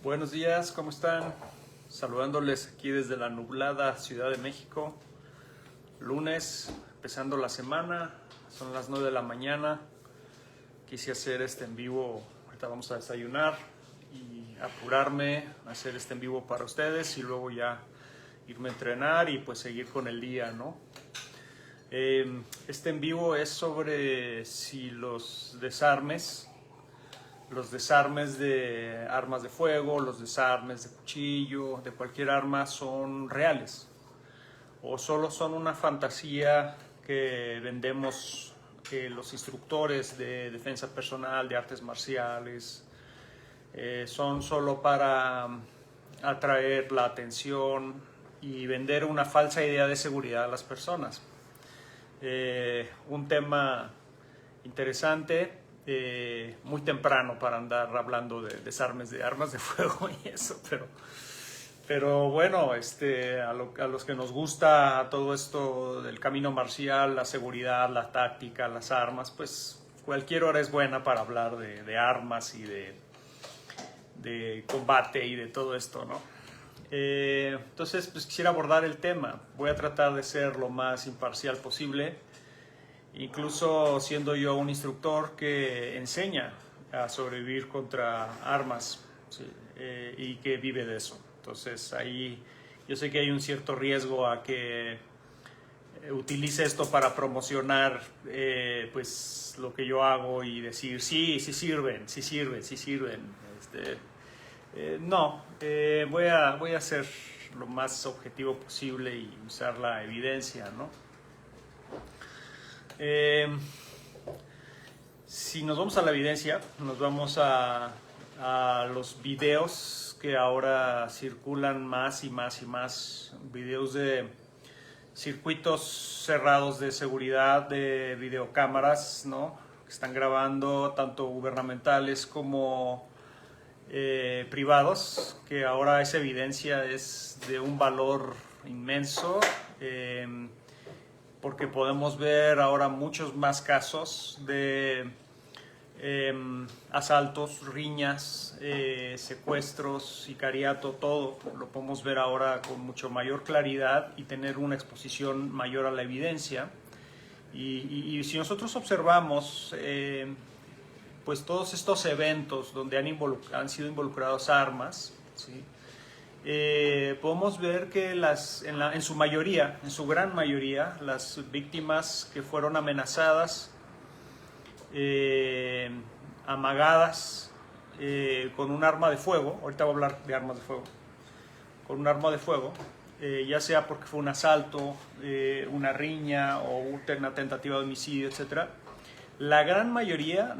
Buenos días, ¿cómo están? Saludándoles aquí desde la nublada Ciudad de México. Lunes, empezando la semana, son las 9 de la mañana. Quise hacer este en vivo, ahorita vamos a desayunar y apurarme a hacer este en vivo para ustedes y luego ya irme a entrenar y pues seguir con el día, ¿no? Este en vivo es sobre si los desarmes de armas de fuego, los desarmes de cuchillo, de cualquier arma son reales o solo son una fantasía que vendemos los instructores de defensa personal, de artes marciales, son solo para atraer la atención y vender una falsa idea de seguridad a las personas. Un tema interesante. Muy temprano para andar hablando de desarmes de armas de fuego y eso, pero bueno, a los que nos gusta todo esto del camino marcial, la seguridad, la táctica, las armas, pues cualquier hora es buena para hablar de armas y de combate y de todo esto, ¿no? Entonces, pues quisiera abordar el tema. Voy a tratar de ser lo más imparcial posible. Incluso siendo yo un instructor que enseña a sobrevivir contra armas, ¿sí? Y que vive de eso. Entonces ahí yo sé que hay un cierto riesgo a que utilice esto para promocionar pues lo que yo hago y decir sí sirven. No, voy a ser lo más objetivo posible y usar la evidencia, ¿no? Si nos vamos a la evidencia, nos vamos a los videos que ahora circulan más y más, videos de circuitos cerrados de seguridad, de videocámaras, ¿no? Que están grabando tanto gubernamentales como privados, que ahora esa evidencia es de un valor inmenso. Porque podemos ver ahora muchos más casos de asaltos, riñas, secuestros, sicariato, todo. Lo podemos ver ahora con mucho mayor claridad y tener una exposición mayor a la evidencia. Y si nosotros observamos pues todos estos eventos donde han sido involucrados armas, ¿sí? Podemos ver que en su gran mayoría, las víctimas que fueron amenazadas, amagadas con un arma de fuego, ahorita voy a hablar de armas de fuego, con un arma de fuego, ya sea porque fue un asalto, una riña o una tentativa de homicidio, etc. La gran mayoría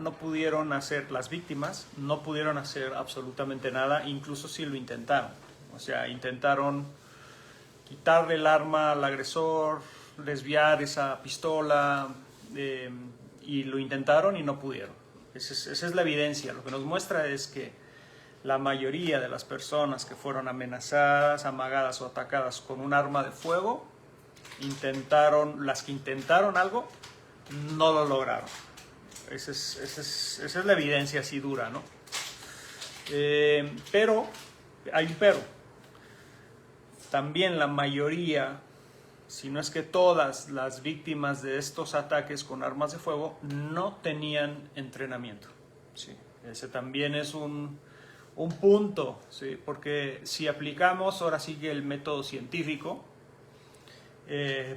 las víctimas no pudieron hacer absolutamente nada, incluso si lo intentaron. O sea, intentaron quitarle el arma al agresor, desviar esa pistola, y lo intentaron y no pudieron. Esa es la evidencia. Lo que nos muestra es que la mayoría de las personas que fueron amenazadas, amagadas o atacadas con un arma de fuego, las que intentaron algo, no lo lograron. Esa es la evidencia así dura, ¿no? Pero hay un pero. También la mayoría, si no es que todas las víctimas de estos ataques con armas de fuego no tenían entrenamiento. Sí, ese también es un punto, ¿sí? Porque si aplicamos ahora sí que el método científico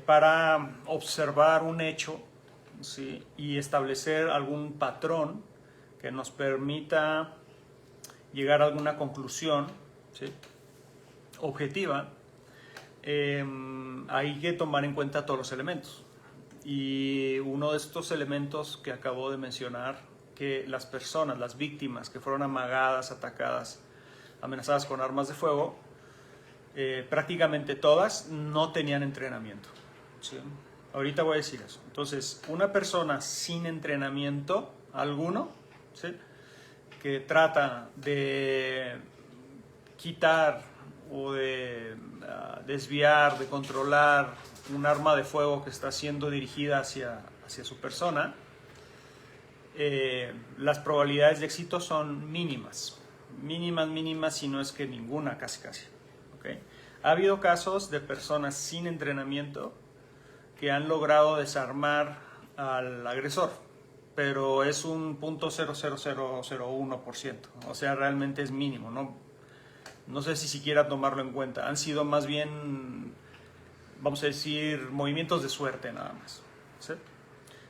para observar un hecho, ¿sí? Y establecer algún patrón que nos permita llegar a alguna conclusión, ¿sí? Objetiva, hay que tomar en cuenta todos los elementos. Y uno de estos elementos que acabo de mencionar, que las víctimas que fueron amagadas, atacadas, amenazadas con armas de fuego, prácticamente todas no tenían entrenamiento, ¿sí? Ahorita voy a decir eso. Entonces, una persona sin entrenamiento alguno, ¿sí? Que trata de quitar o de desviar, de controlar un arma de fuego que está siendo dirigida hacia su persona, las probabilidades de éxito son mínimas, mínimas, si no es que ninguna, casi. ¿Okay? Ha habido casos de personas sin entrenamiento que han logrado desarmar al agresor, pero es un 0.00001%, o sea, realmente es mínimo, no sé si siquiera tomarlo en cuenta. Han sido más bien, vamos a decir, movimientos de suerte nada más, ¿sí?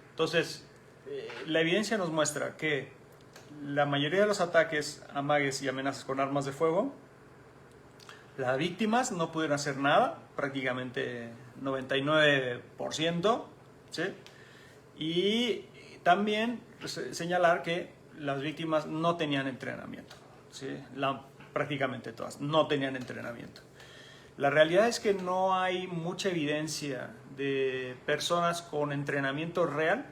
Entonces, la evidencia nos muestra que la mayoría de los ataques, amagues y amenazas con armas de fuego, las víctimas no pudieron hacer nada, prácticamente 99%, ¿sí? Y también señalar que las víctimas no tenían entrenamiento, ¿sí? Prácticamente todas no tenían entrenamiento. La realidad es que no hay mucha evidencia de personas con entrenamiento real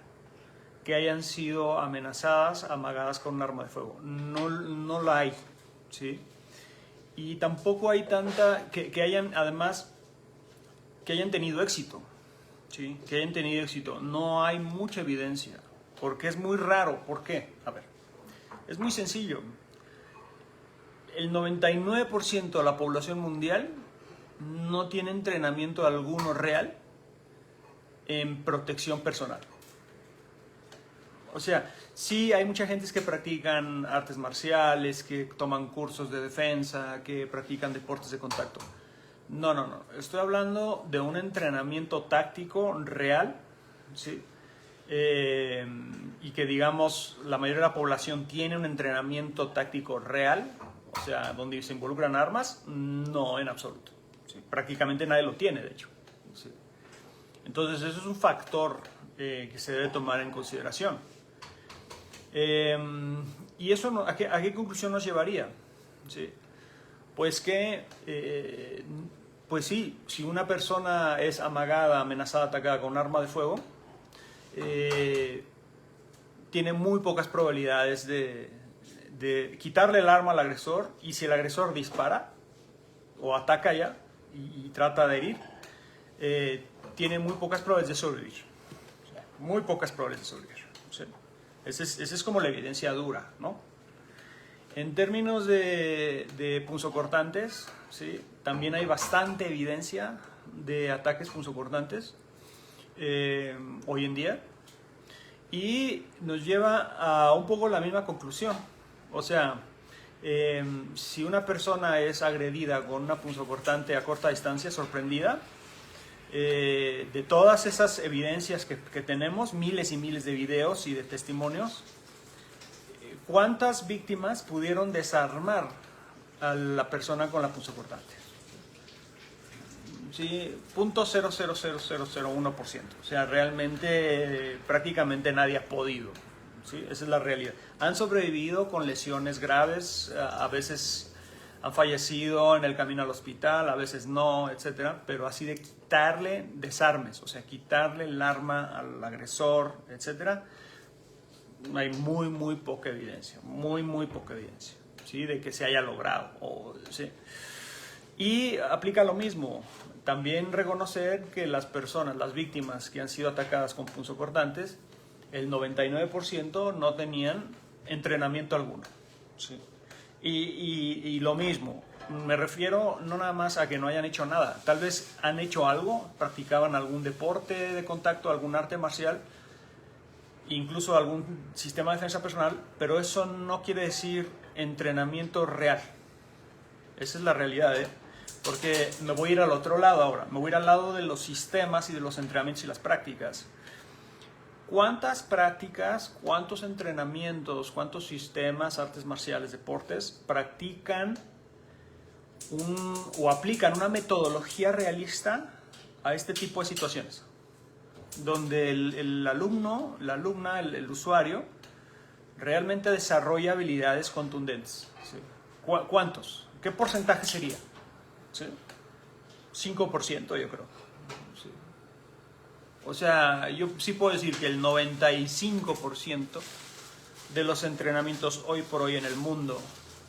que hayan sido amenazadas, amagadas con un arma de fuego. No la hay, ¿sí? Y tampoco hay tanta que hayan, además, que hayan tenido éxito, ¿sí? Que hayan tenido éxito. No hay mucha evidencia, porque es muy raro. ¿Por qué? A ver, es muy sencillo. El 99% de la población mundial no tiene entrenamiento alguno real en protección personal. O sea, sí hay mucha gente que practican artes marciales, que toman cursos de defensa, que practican deportes de contacto. No. Estoy hablando de un entrenamiento táctico real, ¿sí? Y que, digamos, la mayoría de la población tiene un entrenamiento táctico real, o sea, donde se involucran armas, no en absoluto. ¿Sí? Prácticamente nadie lo tiene, de hecho. ¿Sí? Entonces, eso es un factor que se debe tomar en consideración. ¿Y eso a qué conclusión nos llevaría? ¿Sí? Pues que, pues sí, si una persona es amagada, amenazada, atacada con un arma de fuego, tiene muy pocas probabilidades de quitarle el arma al agresor, y si el agresor dispara o ataca ya y trata de herir, tiene muy pocas probabilidades de sobrevivir. O sea, muy pocas probabilidades de sobrevivir. ¿Sí? Esa es como la evidencia dura, ¿no? En términos de punzocortantes, ¿sí? También hay bastante evidencia de ataques punzocortantes hoy en día, y nos lleva a un poco la misma conclusión. O sea, si una persona es agredida con una punzocortante a corta distancia, sorprendida, de todas esas evidencias que tenemos, miles y miles de videos y de testimonios, ¿cuántas víctimas pudieron desarmar a la persona con la punzocortante? Sí, 0.00001%. O sea, realmente prácticamente nadie ha podido. ¿Sí? Esa es la realidad. Han sobrevivido con lesiones graves, a veces han fallecido en el camino al hospital, a veces no, etcétera, pero así de quitarle desarmes, o sea, quitarle el arma al agresor, etcétera, hay muy poca evidencia, muy poca evidencia, ¿sí? De que se haya logrado, ¿sí? Y aplica lo mismo, también reconocer que las personas, las víctimas que han sido atacadas con punzocortantes, el 99% no tenían entrenamiento alguno, ¿sí? Y lo mismo, me refiero no nada más a que no hayan hecho nada, tal vez han hecho algo, practicaban algún deporte de contacto, algún arte marcial, incluso algún sistema de defensa personal, pero eso no quiere decir entrenamiento real. Esa es la realidad, porque me voy a ir al otro lado ahora, me voy a ir al lado de los sistemas y de los entrenamientos y las prácticas. ¿Cuántas prácticas, cuántos entrenamientos, cuántos sistemas, artes marciales, deportes practican o aplican una metodología realista a este tipo de situaciones? Donde el alumno, la alumna, el usuario, realmente desarrolla habilidades contundentes. ¿Sí? ¿Cuántos? ¿Qué porcentaje sería? ¿Sí? 5%, yo creo. ¿Sí? O sea, yo sí puedo decir que el 95% de los entrenamientos hoy por hoy en el mundo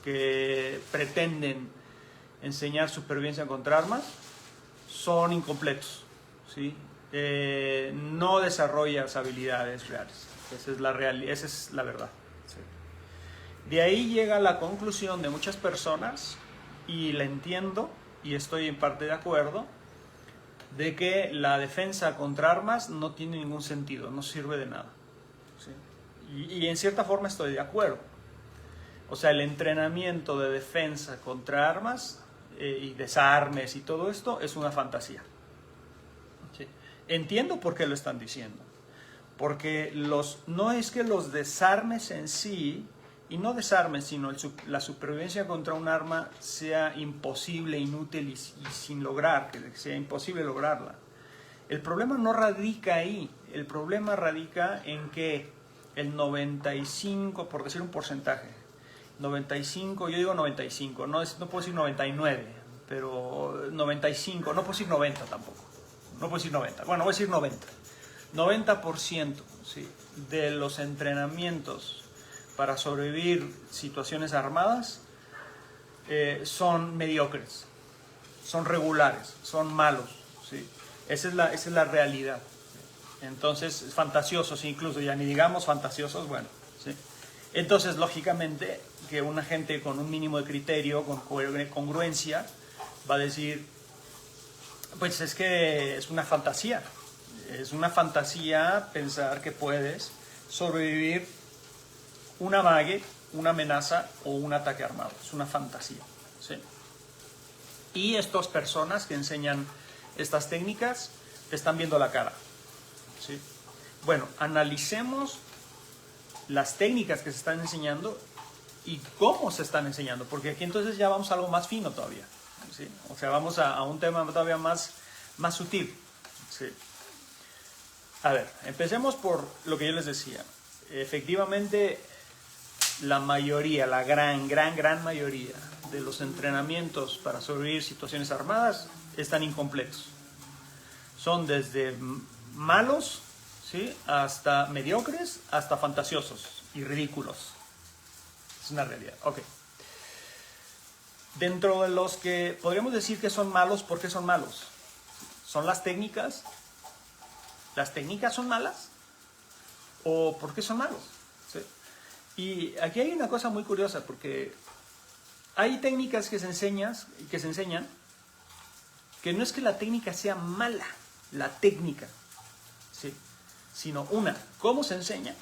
que pretenden enseñar supervivencia contra armas son incompletos, ¿sí? No desarrollas habilidades reales. Esa es la verdad. ¿Sí? De ahí llega la conclusión de muchas personas, y la entiendo y estoy en parte de acuerdo, de que la defensa contra armas no tiene ningún sentido, no sirve de nada. ¿Sí? Y en cierta forma estoy de acuerdo. O sea, el entrenamiento de defensa contra armas y desarmes y todo esto es una fantasía. ¿Sí? Entiendo por qué lo están diciendo. Porque no es que los desarmes en sí, y no desarmes, sino la supervivencia contra un arma sea imposible, inútil y sin lograr, que sea imposible lograrla. El problema no radica ahí. El problema radica en que el 95, por decir un porcentaje, 95, yo digo 95, no puedo decir 99, pero 95, no puedo decir 90 tampoco, no puedo decir 90, bueno, voy a decir 90. 90%, ¿sí?, de los entrenamientos para sobrevivir situaciones armadas son mediocres, son regulares, son malos, ¿sí? Esa es la realidad. Entonces, fantasiosos incluso, ya ni digamos fantasiosos, bueno, ¿sí? Entonces, lógicamente, que una gente con un mínimo de criterio, con congruencia, va a decir, pues es que es una fantasía. Es una fantasía pensar que puedes sobrevivir un amague, una amenaza o un ataque armado. Es una fantasía, ¿sí? Y estas personas que enseñan estas técnicas te están viendo la cara, ¿sí? Bueno, analicemos las técnicas que se están enseñando y cómo se están enseñando, porque aquí entonces ya vamos a algo más fino todavía, ¿sí? O sea, vamos a un tema todavía más sutil, ¿sí? A ver, empecemos por lo que yo les decía. Efectivamente, la mayoría, la gran mayoría de los entrenamientos para sobrevivir situaciones armadas están incompletos. Son desde malos, ¿sí?, hasta mediocres, hasta fantasiosos y ridículos. Es una realidad. Ok. Dentro de los que podríamos decir que son malos, ¿por qué son malos? ¿Son las técnicas? ¿Las técnicas son malas? ¿O por qué son malos? ¿Sí? Y aquí hay una cosa muy curiosa, porque hay técnicas que se enseñan que no es que la técnica sea mala, la técnica, ¿sí?, sino cómo se enseña,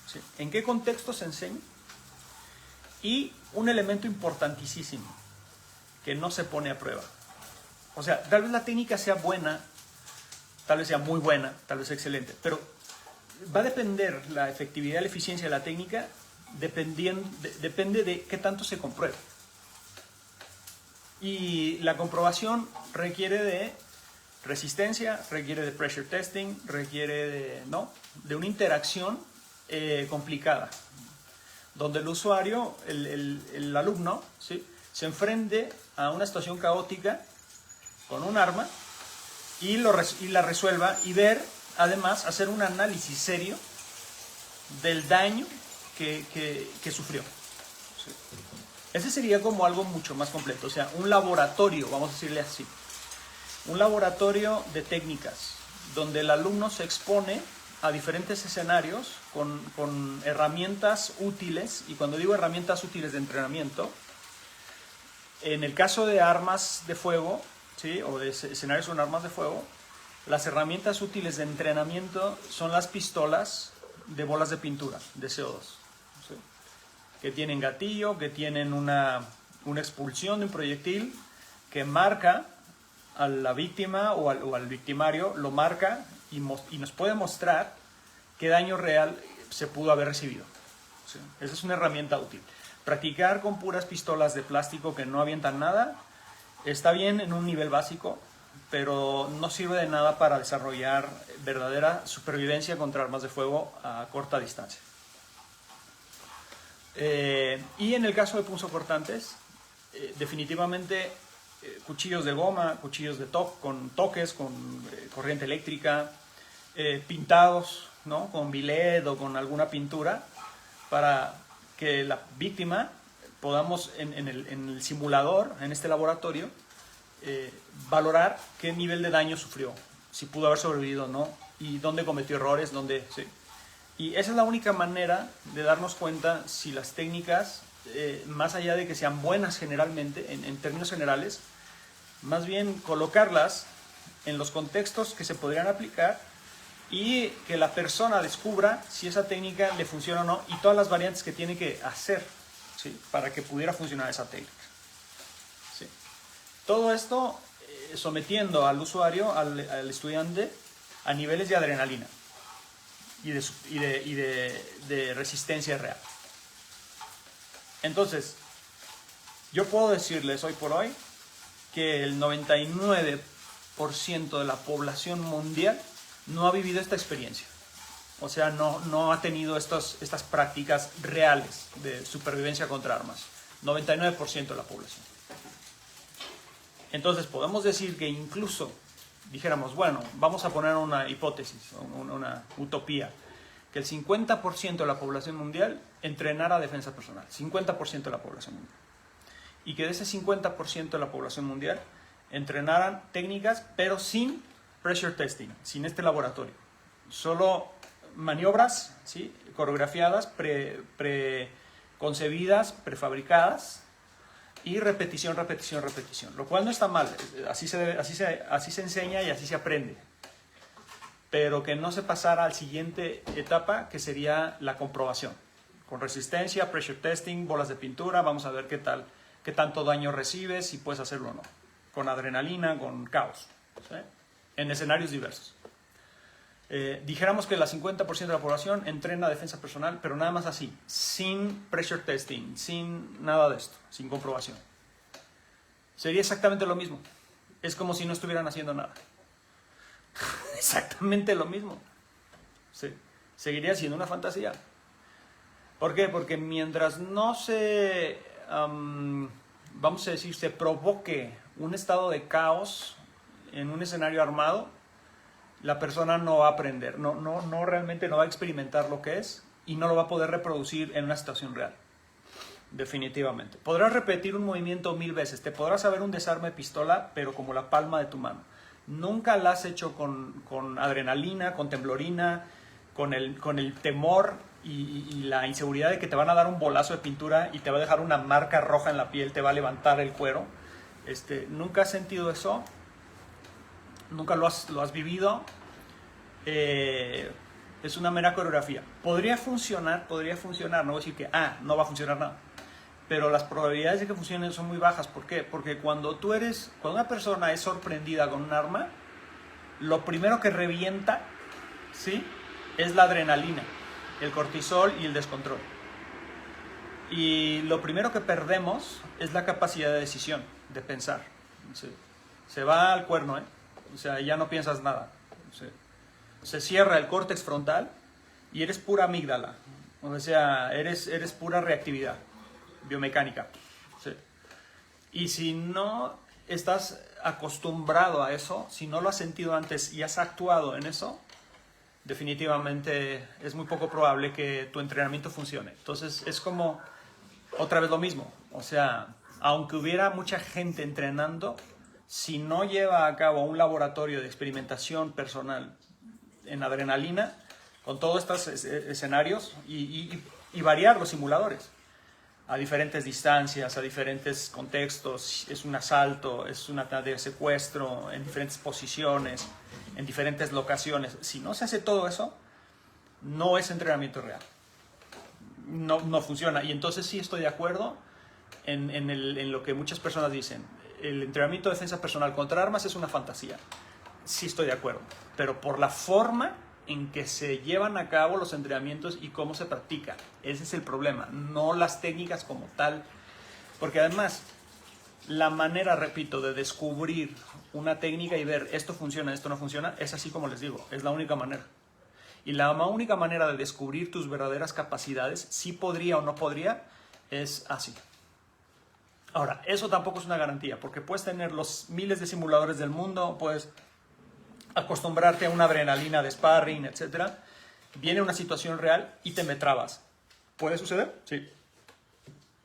¿sí?, en qué contexto se enseña, y un elemento importantísimo que no se pone a prueba. O sea, tal vez la técnica sea buena, tal vez sea muy buena, tal vez excelente, pero va a depender la efectividad, la eficiencia de la técnica, depende de qué tanto se compruebe. Y la comprobación requiere de resistencia, requiere de pressure testing, requiere de una interacción complicada, donde el usuario, el alumno, ¿sí?, se enfrente a una situación caótica con un arma y la resuelva, y además hacer un análisis serio del daño que sufrió. ¿Sí? Ese sería como algo mucho más completo, o sea, un laboratorio, vamos a decirle así, un laboratorio de técnicas, donde el alumno se expone a diferentes escenarios con herramientas útiles, y cuando digo herramientas útiles de entrenamiento, en el caso de armas de fuego, ¿sí?, o de escenarios con armas de fuego, las herramientas útiles de entrenamiento son las pistolas de bolas de pintura, de CO2, ¿sí?, que tienen gatillo, que tienen una expulsión de un proyectil que marca a la víctima o al victimario, lo marca y nos puede mostrar qué daño real se pudo haber recibido, ¿sí? Esa es una herramienta útil. Practicar con puras pistolas de plástico que no avientan nada está bien en un nivel básico, pero no sirve de nada para desarrollar verdadera supervivencia contra armas de fuego a corta distancia. Y en el caso de punzocortantes, definitivamente cuchillos de goma, cuchillos con toques, con corriente eléctrica, pintados, ¿no?, con biled o con alguna pintura, para que la víctima podamos en el simulador, en este laboratorio, valorar qué nivel de daño sufrió, si pudo haber sobrevivido o no, y dónde cometió errores, ¿sí? Y esa es la única manera de darnos cuenta si las técnicas, más allá de que sean buenas generalmente, en términos generales, más bien colocarlas en los contextos que se podrían aplicar y que la persona descubra si esa técnica le funciona o no y todas las variantes que tiene que hacer, ¿sí?, para que pudiera funcionar esa técnica. ¿Sí? Todo esto sometiendo al usuario, al estudiante, a niveles de adrenalina y de resistencia real. Entonces, yo puedo decirles hoy por hoy que el 99% de la población mundial no ha vivido esta experiencia. O sea, no ha tenido estas prácticas reales de supervivencia contra armas. 99% de la población. Entonces, podemos decir que incluso, dijéramos, bueno, vamos a poner una hipótesis, una utopía, que el 50% de la población mundial entrenara defensa personal. 50% de la población mundial. Y que de ese 50% de la población mundial entrenaran técnicas, pero sin pressure testing, sin este laboratorio. Solo maniobras, ¿sí?, coreografiadas, preconcebidas, prefabricadas, y repetición, repetición, repetición. Lo cual no está mal, así se enseña y así se aprende. Pero que no se pasara a la siguiente etapa, que sería la comprobación. Con resistencia, pressure testing, bolas de pintura, vamos a ver qué tanto daño recibes, si puedes hacerlo o no. Con adrenalina, con caos, ¿sí?, en escenarios diversos. Dijéramos que el 50% de la población entrena defensa personal, pero nada más así, sin pressure testing, sin nada de esto, sin comprobación. Sería exactamente lo mismo. Es como si no estuvieran haciendo nada. Exactamente lo mismo. Sí. Seguiría siendo una fantasía. ¿Por qué? Porque mientras no se, vamos a decir, se provoque un estado de caos en un escenario armado, la persona no va a aprender, realmente no va a experimentar lo que es y no lo va a poder reproducir en una situación real. Definitivamente. Podrás repetir un movimiento 1000 veces, te podrás saber un desarme de pistola, pero como la palma de tu mano. Nunca la has hecho con adrenalina, con temblorina, con el temor y la inseguridad de que te van a dar un bolazo de pintura y te va a dejar una marca roja en la piel, te va a levantar el cuero. Nunca has sentido eso. Nunca lo has vivido. Es una mera coreografía. Podría funcionar, no voy a decir que no va a funcionar nada, pero las probabilidades de que funcione son muy bajas. ¿Por qué? Porque cuando una persona es sorprendida con un arma, lo primero que revienta, ¿sí?, es la adrenalina, el cortisol y el descontrol. Y lo primero que perdemos es la capacidad de decisión, de pensar. ¿Sí? Se va al cuerno, ¿eh? O sea, ya no piensas nada. Se cierra el córtex frontal y eres pura amígdala. O sea, eres pura reactividad biomecánica. ¿Sí? Y si no estás acostumbrado a eso, si no lo has sentido antes y has actuado en eso, definitivamente es muy poco probable que tu entrenamiento funcione. Entonces es como otra vez lo mismo. O sea, aunque hubiera mucha gente entrenando, si no lleva a cabo un laboratorio de experimentación personal en adrenalina, con todos estos escenarios y variar los simuladores a diferentes distancias, a diferentes contextos, es un asalto, es una de secuestro, en diferentes posiciones, en diferentes locaciones. Si no se hace todo eso, no es entrenamiento real. No funciona. Y entonces sí estoy de acuerdo en lo que muchas personas dicen. El entrenamiento de defensa personal contra armas es una fantasía. Sí estoy de acuerdo, pero por la forma en que se llevan a cabo los entrenamientos y cómo se practica. Ese es el problema, no las técnicas como tal. Porque además, la manera, repito, de descubrir una técnica y ver esto funciona, esto no funciona, es así como les digo, es la única manera. Y la única manera de descubrir tus verdaderas capacidades, si podría o no podría, es así. Ahora, eso tampoco es una garantía, porque puedes tener los miles de simuladores del mundo, puedes acostumbrarte a una adrenalina de sparring, etc. Viene una situación real y te me trabas. ¿Puede suceder? Sí.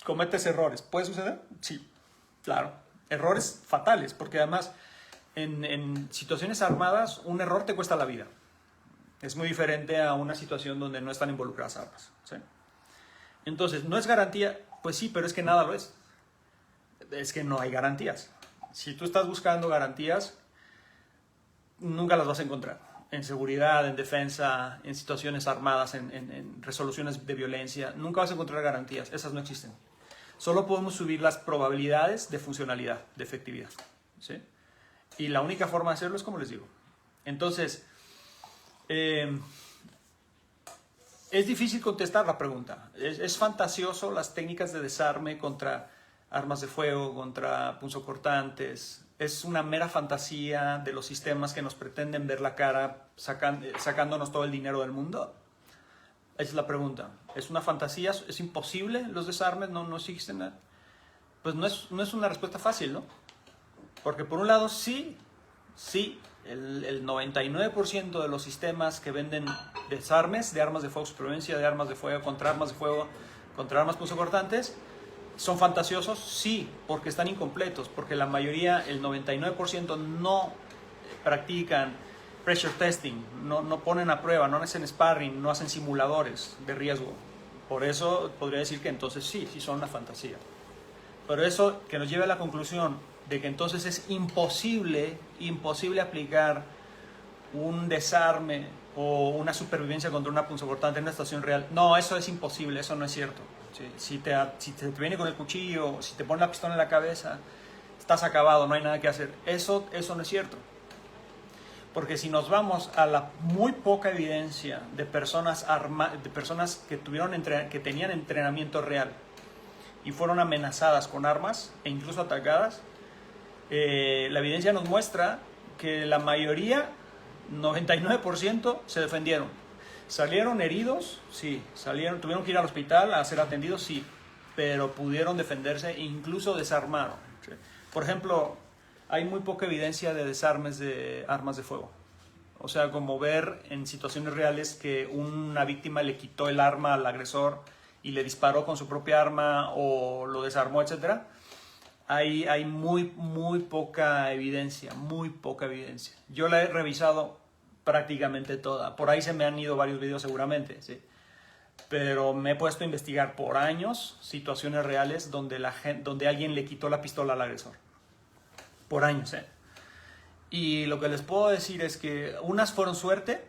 ¿Cometes errores? ¿Puede suceder? Sí, claro. Errores fatales, porque además en situaciones armadas un error te cuesta la vida. Es muy diferente a una situación donde no están involucradas armas, ¿sí? Entonces, ¿no es garantía? Pues sí, pero es que nada lo es. Es que no hay garantías. Si tú estás buscando garantías, nunca las vas a encontrar. En seguridad, en defensa, en situaciones armadas, en resoluciones de violencia, nunca vas a encontrar garantías. Esas no existen. Solo podemos subir las probabilidades de funcionalidad, de efectividad, ¿sí? Y la única forma de hacerlo es como les digo. Entonces, es difícil contestar la pregunta. Es fantasioso las técnicas de desarme contra armas de fuego, contra punzocortantes. Es una mera fantasía de los sistemas que nos pretenden ver la cara sacándonos todo el dinero del mundo. Esa es la pregunta. ¿Es una fantasía? ¿Es imposible los desarmes? ¿No existen? Pues no es una respuesta fácil, ¿no? Porque por un lado sí, el 99% de los sistemas que venden desarmes de armas de fuego, supervivencia de armas de fuego, contra armas punzocortantes, ¿son fantasiosos? Sí, porque están incompletos, porque la mayoría, el 99% no practican pressure testing, no ponen a prueba, no hacen sparring, no hacen simuladores de riesgo. Por eso podría decir que entonces sí son una fantasía. Pero eso que nos lleva a la conclusión de que entonces es imposible aplicar un desarme o una supervivencia contra una punzocortante en una situación real. No, eso es imposible, eso no es cierto. ¿Sí? Si te viene con el cuchillo, si te pone la pistola en la cabeza, estás acabado, no hay nada que hacer. Eso no es cierto. Porque si nos vamos a la muy poca evidencia de personas que tenían entrenamiento real y fueron amenazadas con armas e incluso atacadas, la evidencia nos muestra que la mayoría, 99%, se defendieron. ¿Salieron heridos? Sí. ¿Tuvieron que ir al hospital a ser atendidos? Sí. Pero pudieron defenderse e incluso desarmaron. ¿Sí? Por ejemplo, hay muy poca evidencia de desarmes de armas de fuego. O sea, como ver en situaciones reales que una víctima le quitó el arma al agresor y le disparó con su propia arma o lo desarmó, etc. Hay muy poca evidencia, muy poca evidencia. Yo la he revisado prácticamente toda. Por ahí se me han ido varios videos seguramente, ¿sí? Pero me he puesto a investigar por años situaciones reales donde alguien le quitó la pistola al agresor. Por años, ¿eh? Y lo que les puedo decir es que unas fueron suerte,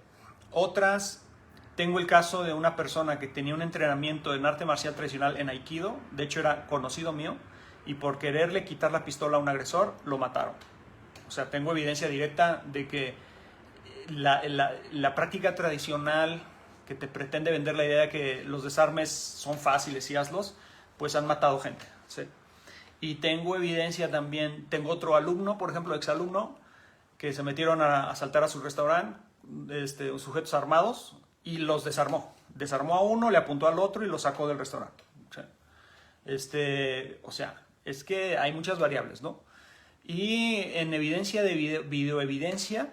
otras... Tengo el caso de una persona que tenía un entrenamiento en arte marcial tradicional en Aikido, de hecho era conocido mío, y por quererle quitar la pistola a un agresor, lo mataron. O sea, tengo evidencia directa de que la práctica tradicional que te pretende vender la idea de que los desarmes son fáciles y hazlos, pues han matado gente, ¿sí? Y tengo evidencia también, tengo otro alumno, por ejemplo, exalumno, que se metieron a asaltar a su restaurante, sujetos armados, y los desarmó. Desarmó a uno, le apuntó al otro y lo sacó del restaurante. O sea, es que hay muchas variables, ¿no? Y en evidencia de videoevidencia,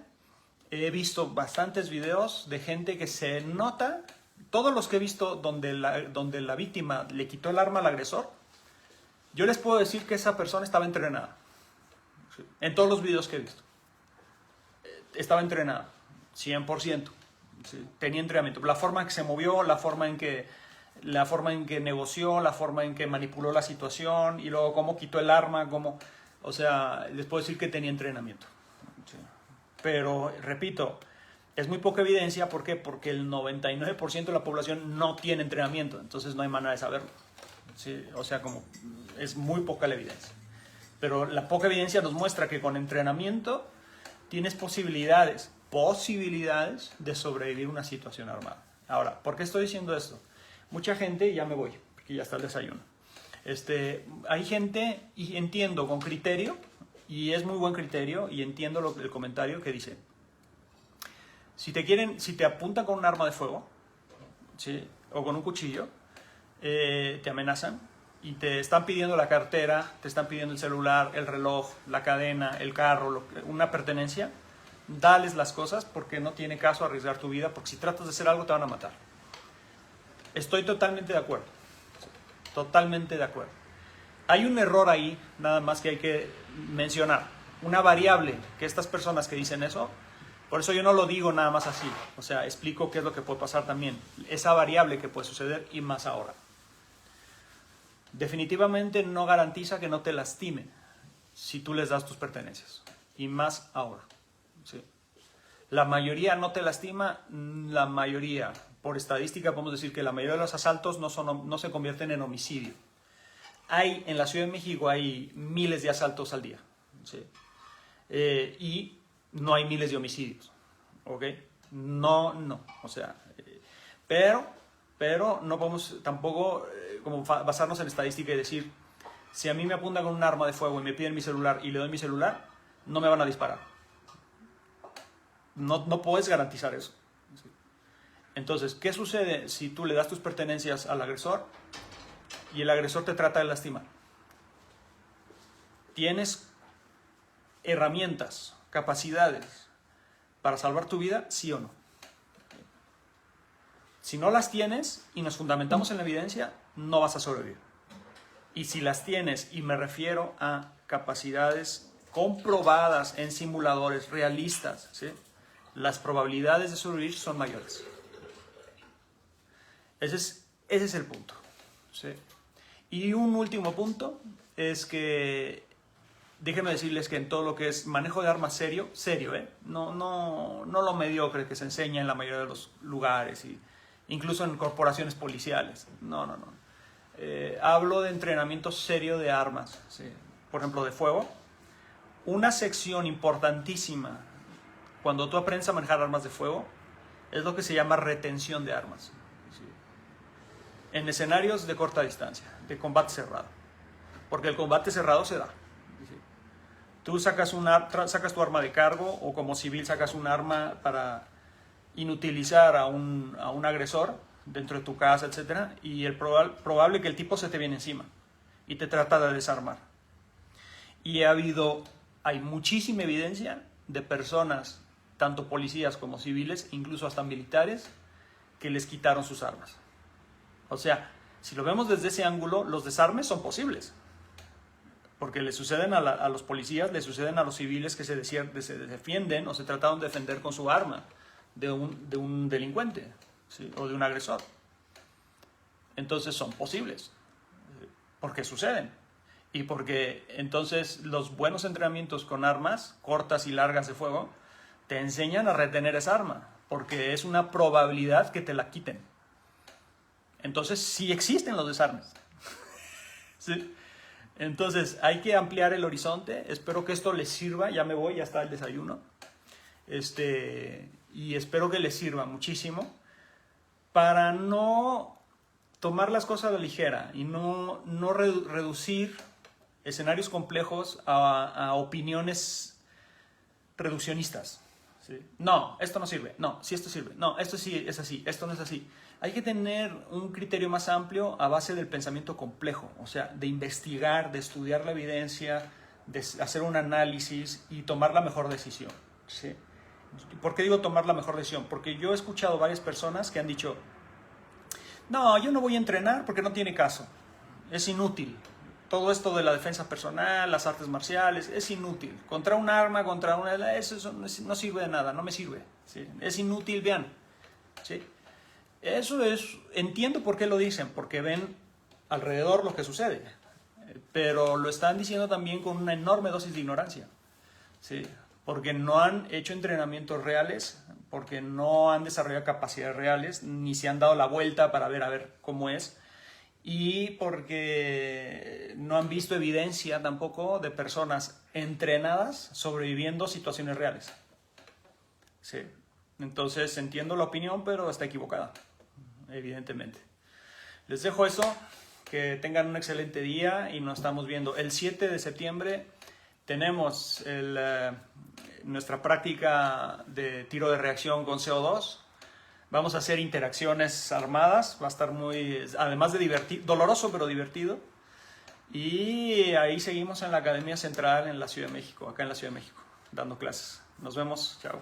he visto bastantes videos de gente que se nota, todos los que he visto donde la víctima le quitó el arma al agresor, yo les puedo decir que esa persona estaba entrenada. ¿Sí? En todos los videos que he visto. Estaba entrenada, 100%. ¿Sí? Tenía entrenamiento. La forma en que se movió, la forma en que negoció, la forma en que manipuló la situación y luego cómo quitó el arma, o sea, les puedo decir que tenía entrenamiento. ¿Sí? Pero, repito, es muy poca evidencia. ¿Por qué? Porque el 99% de la población no tiene entrenamiento, entonces no hay manera de saberlo. ¿Sí? O sea, es muy poca la evidencia. Pero la poca evidencia nos muestra que con entrenamiento tienes posibilidades de sobrevivir una situación armada. Ahora, ¿por qué estoy diciendo esto? Mucha gente, ya me voy, porque ya está el desayuno. Hay gente, y entiendo con criterio, y es muy buen criterio, y entiendo el comentario que dice, si te apuntan con un arma de fuego, ¿sí? O con un cuchillo, te amenazan y te están pidiendo la cartera, te están pidiendo el celular, el reloj, la cadena, el carro, una pertenencia, dales las cosas porque no tiene caso arriesgar tu vida, porque si tratas de hacer algo te van a matar. Estoy totalmente de acuerdo. Totalmente de acuerdo. Hay un error ahí, nada más que hay que mencionar. Una variable que estas personas que dicen eso Por eso yo no lo digo nada más así. O sea, explico qué es lo que puede pasar también. Esa variable que puede suceder y más ahora. Definitivamente no garantiza que no te lastimen si tú les das tus pertenencias. Y más ahora. ¿Sí? La mayoría no te lastima, la mayoría. Por estadística podemos decir que la mayoría de los asaltos no se convierten en homicidio. En la Ciudad de México hay miles de asaltos al día. ¿Sí? Y no hay miles de homicidios. ¿Ok? No. O sea, pero no podemos tampoco como basarnos en estadística y decir, si a mí me apuntan con un arma de fuego y me piden mi celular y le doy mi celular, no me van a disparar. No puedes garantizar eso. ¿Sí? Entonces, ¿qué sucede si tú le das tus pertenencias al agresor y el agresor te trata de lastimar? Tienes herramientas, capacidades para salvar tu vida, ¿sí o no? Si no las tienes y nos fundamentamos en la evidencia, no vas a sobrevivir. Y si las tienes, y me refiero a capacidades comprobadas en simuladores realistas, ¿sí?, las probabilidades de sobrevivir son mayores. Ese es el punto. ¿Sí? Y un último punto es que, déjenme decirles que en todo lo que es manejo de armas serio, no lo mediocre que se enseña en la mayoría de los lugares, y incluso en corporaciones policiales. No. Hablo de entrenamiento serio de armas, ¿sí? Por ejemplo, de fuego. Una sección importantísima cuando tú aprendes a manejar armas de fuego es lo que se llama retención de armas, ¿sí?, en escenarios de corta distancia, de combate cerrado. Porque el combate cerrado se da, ¿sí? Tú sacas tu arma de cargo, o como civil sacas un arma para inutilizar a un agresor dentro de tu casa, etc. Y es probable que el tipo se te viene encima y te trata de desarmar. Y hay muchísima evidencia de personas, tanto policías como civiles, incluso hasta militares, que les quitaron sus armas. O sea, si lo vemos desde ese ángulo, los desarmes son posibles. Porque le suceden a los policías, le suceden a los civiles que se defienden o se trataron de defender con su arma de un delincuente, ¿sí?, o de un agresor. Entonces son posibles, porque suceden. Y porque entonces los buenos entrenamientos con armas cortas y largas de fuego te enseñan a retener esa arma, porque es una probabilidad que te la quiten. Entonces sí existen los desarmes. ¿Sí? Entonces hay que ampliar el horizonte. Espero que esto les sirva. Ya me voy, ya está el desayuno. Y espero que les sirva muchísimo para no tomar las cosas a la ligera y no reducir escenarios complejos a opiniones reduccionistas. ¿Sí? No, esto no sirve. No, sí, esto sirve. No, esto sí es así. Esto no es así. Hay que tener un criterio más amplio a base del pensamiento complejo, o sea, de investigar, de estudiar la evidencia, de hacer un análisis y tomar la mejor decisión. ¿Sí? ¿Por qué digo tomar la mejor decisión? Porque yo he escuchado varias personas que han dicho, no, yo no voy a entrenar porque no tiene caso, es inútil. Todo esto de la defensa personal, las artes marciales, es inútil. Contra un arma, eso no sirve de nada, no me sirve. ¿Sí? Es inútil, vean. ¿Sí? Entiendo por qué lo dicen, porque ven alrededor lo que sucede, pero lo están diciendo también con una enorme dosis de ignorancia, ¿sí? Porque no han hecho entrenamientos reales, porque no han desarrollado capacidades reales, ni se han dado la vuelta para ver cómo es, y porque no han visto evidencia tampoco de personas entrenadas sobreviviendo situaciones reales. Sí. Entonces entiendo la opinión, pero está equivocada, evidentemente. Les dejo eso, que tengan un excelente día y nos estamos viendo. El 7 de septiembre tenemos nuestra práctica de tiro de reacción con CO2. Vamos a hacer interacciones armadas, va a estar además de divertido, doloroso pero divertido. Y ahí seguimos en la Academia Central en la Ciudad de México, acá en la Ciudad de México, dando clases. Nos vemos, chao.